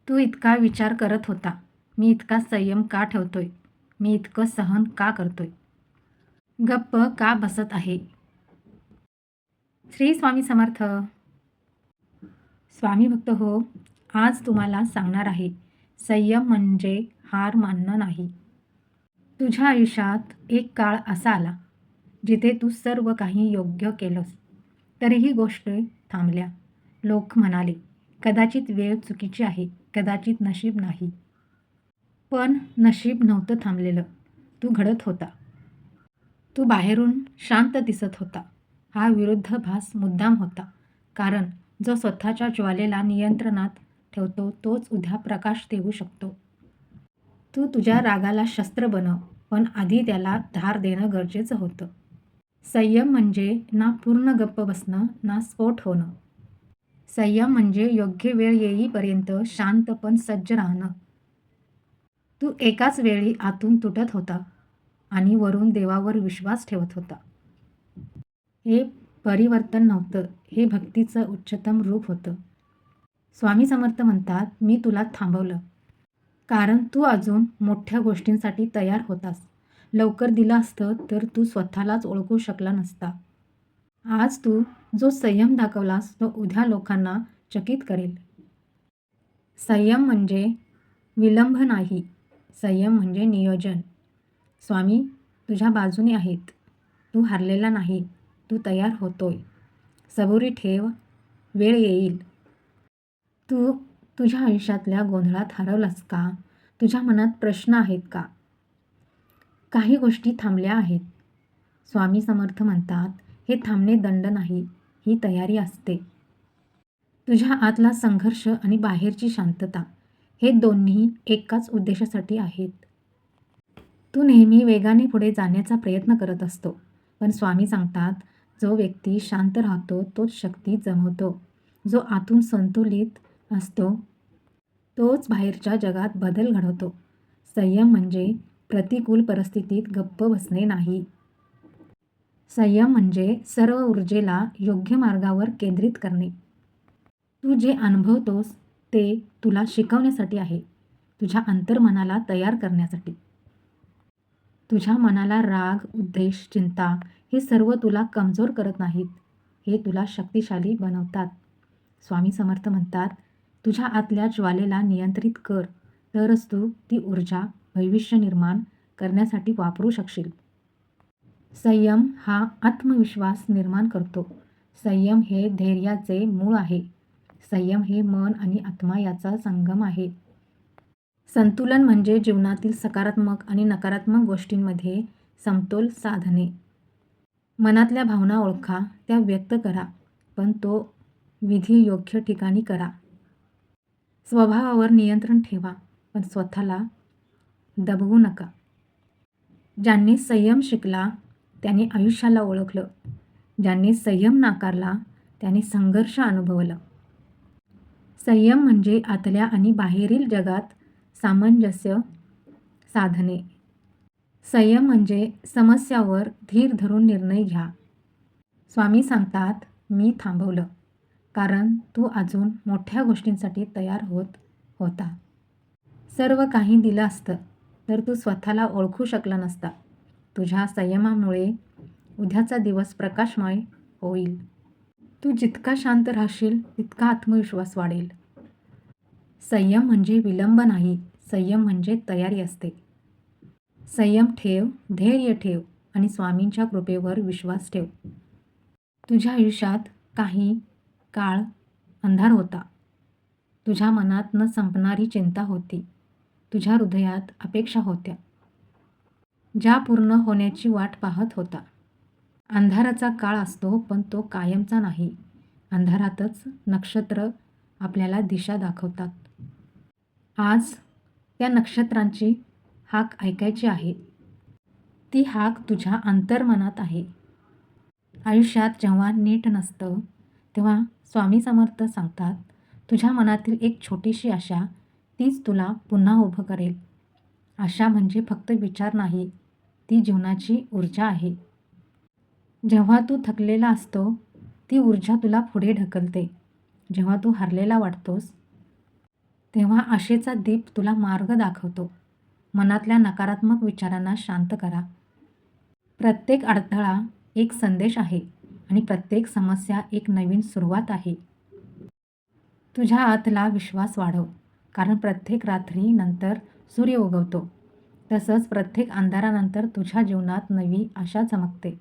तू इतका विचार करत होता. मी इतका संयम का ठेवतोय? मी इतकं सहन का करतोय? गप्प का बसत आहे? श्री स्वामी समर्थ. स्वामी भक्त हो, आज तुम्हाला सांगणार आहे, संयम म्हणजे हार मानणं नाही. तुझ्या आयुष्यात एक काळ असा आला, जिथे तू सर्व काही योग्य केलंस, तरीही गोष्टी थांबल्या. लोक म्हणाले, कदाचित वेळ चुकीची आहे, कदाचित नशीब नाही. पण नशीब नव्हतं थांबलेलं. तू घडत होता. तू बाहेरून शांत दिसत होता. हा विरोधाभास मुद्दाम होता. कारण जो स्वतःच्या ज्वालेला नियंत्रणात ठेवतो तोच उद्या प्रकाश देऊ शकतो. तू तुझ्या रागाला शस्त्र बनव, पण आधी त्याला धार देणं गरजेचं होतं. संयम म्हणजे ना पूर्ण गप्प बसणं, ना स्फोट होणं. संयम म्हणजे योग्य वेळ येईपर्यंत शांत पण सज्ज राहणं. तू एकाच वेळी आतून तुटत होता आणि वरून देवावर विश्वास ठेवत होता. हे परिवर्तन नव्हतं, हे भक्तीचं उच्चतम रूप होतं. स्वामी समर्थ म्हणतात, मी तुला थांबवलं. कारण तू अजून मोठ्या गोष्टींसाठी तयार होतास. लवकर दिलं असतं तर तू स्वतःलाच ओळखू शकला नसता. आज तू जो संयम दाखवलास तो उद्या लोकांना चकित करेल. संयम म्हणजे विलंब नाही. संयम म्हणजे नियोजन. स्वामी तुझ्या बाजूने आहेत. तू हारलेला नाही. तू तयार होतोय. सबुरी ठेव, वेळ येईल. तू तुझ्या आयुष्यातल्या गोंधळात हरवलास का? तुझ्या मनात प्रश्न आहेत का? काही गोष्टी थांबल्या आहेत. स्वामी समर्थ म्हणतात, हे थांबणे दंड नाही, ही तयारी असते. तुझ्या आतला संघर्ष आणि बाहेरची शांतता हे दोन्ही एकाच उद्देशासाठी आहेत. तू नेहमी वेगाने पुढे जाण्याचा प्रयत्न करत असतो. पण स्वामी सांगतात, जो व्यक्ती शांत राहतो तोच शक्ती जमवतो. जो आतून संतुलित असतो तोच बाहेरच्या जगात बदल घडवतो. संयम म्हणजे प्रतिकूल परिस्थितीत गप्प बसणे नाही. संयम म्हणजे सर्व ऊर्जेला योग्य मार्गावर केंद्रित करणे. तू जे अनुभवतोस ते तुला शिकवण्यासाठी आहे. तुझ्या अंतर्मनाला तयार करण्यासाठी. तुझ्या मनाला राग, उद्देश, चिंता हे सर्व तुला कमजोर करत नाहीत. हे तुला शक्तिशाली बनवतात. स्वामी समर्थ म्हणतात, तुझ्या आतल्या ज्वालेला नियंत्रित कर, तरच तू ती ऊर्जा भविष्य निर्माण करण्यासाठी वापरू शकशील. संयम हा आत्मविश्वास निर्माण करतो. संयम हे धैर्याचे मूळ आहे. संयम हे मन आणि आत्मा याचा संगम आहे. संतुलन म्हणजे जीवनातील सकारात्मक आणि नकारात्मक गोष्टींमध्ये समतोल साधणे. मनातल्या भावना ओळखा, त्या व्यक्त करा, पण तो विधी योग्य ठिकाणी करा. स्वभावावर नियंत्रण ठेवा, पण स्वतःला दबवू नका. ज्यांनी संयम शिकला त्यांनी आयुष्याला ओळखलं. ज्यांनी संयम नाकारला त्यांनी संघर्ष अनुभवला. संयम म्हणजे आतल्या आणि बाहेरील जगात सामंजस्य साधणे. संयम म्हणजे समस्यावर धीर धरून निर्णय घ्या. स्वामी सांगतात, मी थांबवलं, कारण तू अजून मोठ्या गोष्टींसाठी तयार होत होता. सर्व काही दिलं असतं तर तू स्वतःला ओळखू शकला नसता. तुझ्या संयमामुळे उद्याचा दिवस प्रकाशमय होईल. तू जितका शांत राहशील तितका आत्मविश्वास वाढेल. संयम म्हणजे विलंब नाही, संयम म्हणजे तयारी असते. संयम ठेव, धैर्य ठेव आणि स्वामींच्या कृपेवर विश्वास ठेव. तुझ्या आयुष्यात काही काळ अंधार होता. तुझ्या मनात न संपणारी चिंता होती. तुझ्या हृदयात अपेक्षा होत्या, ज्या पूर्ण होण्याची वाट पाहत होता. अंधाराचा काळ असतो पण तो कायमचा नाही. अंधारातच नक्षत्र आपल्याला दिशा दाखवतात. आज त्या नक्षत्रांची हाक ऐकायची आहे. ती हाक तुझ्या अंतर्मनात आहे. आयुष्यात जेव्हा नीट नसतं तेव्हा स्वामी समर्थ सांगतात, तुझ्या मनातील एक छोटीशी आशा तीच तुला पुन्हा उभं करेल. आशा म्हणजे फक्त विचार नाही, ती जीवनाची ऊर्जा आहे. जेव्हा तू थकलेला असतो ती ऊर्जा तुला पुढे ढकलते. जेव्हा तू हरलेला वाटतोस तेव्हा आशेचा दीप तुला मार्ग दाखवतो. मनातल्या नकारात्मक विचारांना शांत करा. प्रत्येक अडथळा एक संदेश आहे आणि प्रत्येक समस्या एक नवीन सुरुवात आहे. तुझ्या आतला विश्वास वाढव, कारण प्रत्येक रात्री नंतर सूर्य उगवतो. तसंच प्रत्येक अंधारानंतर तुझ्या जीवनात नवी आशा चमकते.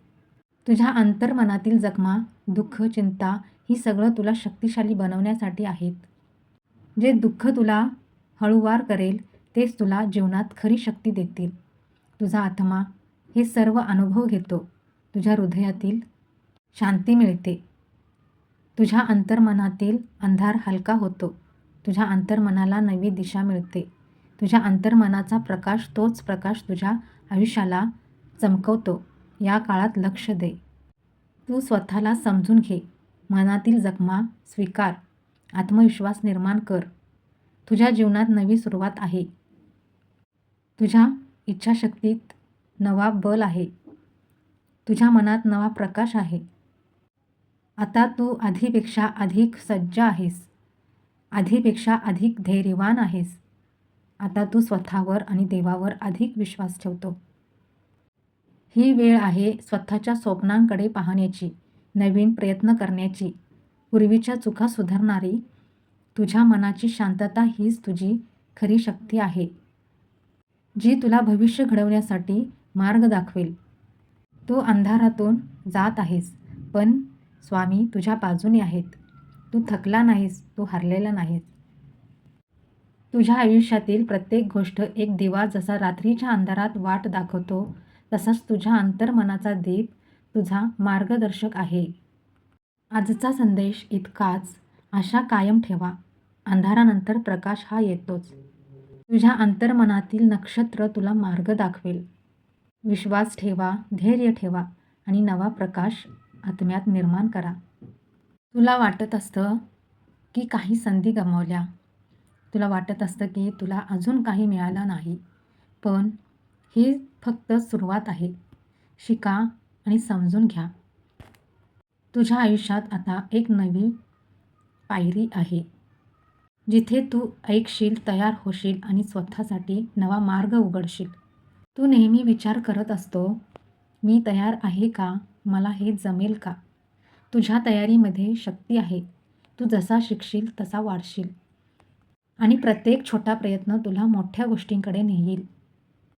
तुझ्या अंतर्मनातील जखमा, दुःख, चिंता ही सगळं तुला शक्तिशाली बनवण्यासाठी आहेत. जे दुःख तुला हळूवार करेल तेच तुला जीवनात खरी शक्ती देतील. तुझा आत्मा हे सर्व अनुभव घेतो. तुझ्या हृदयातील शांती मिळते. तुझ्या अंतर्मनातील अंधार हलका होतो. तुझ्या अंतर्मनाला नवी दिशा मिळते. तुझ्या अंतर्मनाचा प्रकाश तोच प्रकाश तुझ्या आयुष्याला चमकवतो. या काळात लक्ष दे. तू स्वतःला समजून घे. मनातील जखमा स्वीकार. आत्मविश्वास निर्माण कर. तुझ्या जीवनात नवी सुरुवात आहे. तुझ्या इच्छाशक्तीत नवा बल आहे. तुझ्या मनात नवा प्रकाश आहे. आता तू आधीपेक्षा अधिक सज्ज आहेस. आधीपेक्षा अधिक धैर्यवान आहेस. आता तू स्वतःवर आणि देवावर अधिक विश्वास ठेवतो. ही वेळ आहे स्वतःच्या स्वप्नांकडे पाहण्याची, नवीन प्रयत्न करण्याची, पूर्वीच्या चुका सुधारणारी. तुझ्या मनाची शांतता हीच तुझी खरी शक्ती आहे, जी तुला भविष्य घडवण्यासाठी मार्ग दाखवेल. तू अंधारातून जात आहेस, पण स्वामी तुझ्या बाजूने आहेत. तू थकला नाहीस, तू हरलेला नाहीस. तुझ्या आयुष्यातील प्रत्येक गोष्ट एक दिवा जसा रात्रीच्या अंधारात वाट दाखवतो, तसाच तुझ्या अंतर्मनाचा दीप तुझा मार्गदर्शक आहे. आजचा संदेश इतकाच. आशा कायम ठेवा. अंधारानंतर प्रकाश हा येतोच. तुझ्या अंतर्मनातील नक्षत्र तुला मार्ग दाखवेल. विश्वास ठेवा, धैर्य ठेवा आणि नवा प्रकाश आत्म्यात निर्माण करा. तुला वाटत असतं की काही संधी गमावल्या. तुला वाटत असतं की तुला अजून काही मिळालं नाही. पण ही फक्त सुरुवात आहे. शिका आणि समजून घ्या. तुझ्या आयुष्यात आता एक नवी पायरी आहे, जिथे तू ऐकशील, तयार होशील आणि स्वतःसाठी नवा मार्ग उघडशील. तू नेहमी विचार करत असतो, मी तयार आहे का? मला हे जमेल का? तुझ्या तयारीमध्ये शक्ती आहे. तू जसा शिकशील तसा वाढशील आणि प्रत्येक छोटा प्रयत्न तुला मोठ्या गोष्टींकडे नेईल.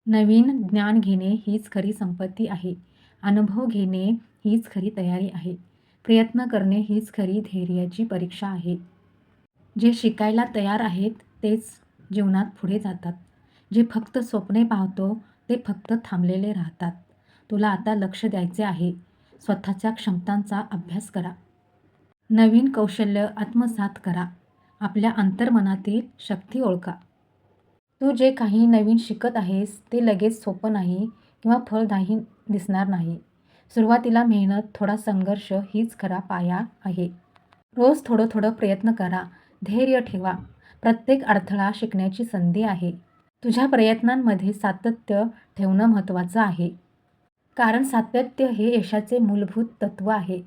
नवीन ज्ञान घेणे हीच खरी संपत्ती आहे. अनुभव घेणे हीच खरी तयारी आहे. प्रयत्न करणे हीच खरी धैर्याची परीक्षा आहे. जे शिकायला तयार आहेत तेच जीवनात पुढे जातात. जे फक्त स्वप्ने पाहतो ते फक्त थांबलेले राहतात. तुला आता लक्ष द्यायचे आहे. स्वतःच्या क्षमतांचा अभ्यास करा. नवीन कौशल्य आत्मसात करा. आपल्या अंतर्मनातील शक्ती ओळखा. तू जे काही नवीन शिकत आहेस ते लगेच सोपं नाही किंवा फळदायी दिसणार नाही. सुरुवातीला मेहनत, थोडा संघर्ष हीच खरा पाया आहे. रोज थोडं थोडं प्रयत्न करा. धैर्य ठेवा. प्रत्येक अडथळा शिकण्याची संधी आहे. तुझ्या प्रयत्नांमध्ये सातत्य ठेवणं महत्त्वाचं आहे. कारण सातत्य हे यशाचे मूलभूत तत्त्व आहे.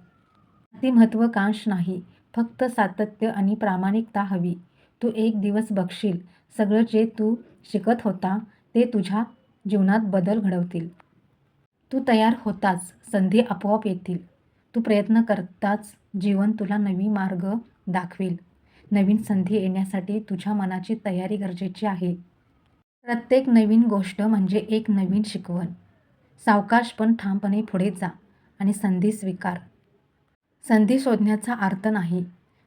ती महत्त्वाकांक्षा नाही, फक्त सातत्य आणि प्रामाणिकता हवी. तू एक दिवस बघशील, सगळं जे तू शिकत होता ते तुझ्या जीवनात बदल घडवतील. तू तयार होताच संधी आपोआप येतील. तू प्रयत्न करताच जीवन तुला नवी मार्ग दाखवेल. नवीन संधी येण्यासाठी तुझ्या मनाची तयारी गरजेची आहे. प्रत्येक नवीन गोष्ट म्हणजे एक नवीन शिकवण. सावकाश पण ठामपणे पुढे जा आणि संधी स्वीकार. संधी शोधण्याचा अर्थ नाही.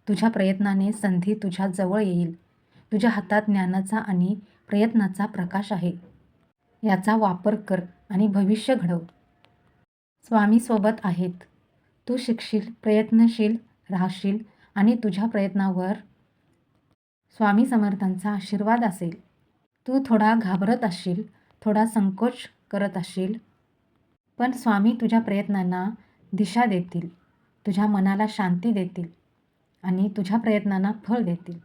तुझ्या प्रयत्नाने संधी तुझ्या जवळ येईल. तुझ्या हातात ज्ञानाचा आणि प्रयत्नाचा प्रकाश आहे. याचा वापर कर आणि भविष्य घडव. स्वामी सोबत आहेत. तू शिकशील, प्रयत्नशील राहशील आणि तुझ्या प्रयत्नावर स्वामी समर्थांचा आशीर्वाद असेल. तू थोडा घाबरत असशील, थोडा संकोच करत असशील, पण स्वामी तुझ्या प्रयत्नांना दिशा देतील. तुझ्या मनाला शांती देतील आणि तुझ्या प्रयत्नांना फळ देतील.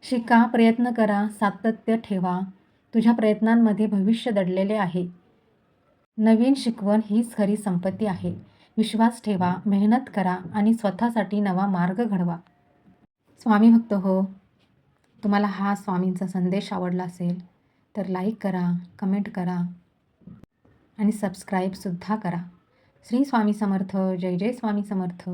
शिका, प्रयत्न करा, सातत्य ठेवा. तुझ्या प्रयत्नांमध्ये भविष्य दडलेले आहे. नवीन शिकवण हीच खरी संपत्ती आहे. विश्वास ठेवा, मेहनत करा आणि स्वतःसाठी नवा मार्ग घडवा. स्वामी भक्त हो. तुम्हाला हा स्वामींचा संदेश आवडला असेल तर लाईक करा, कमेंट करा आणि सबस्क्राईबसुद्धा करा. श्री स्वामी समर्थ. जय जय स्वामी समर्थ.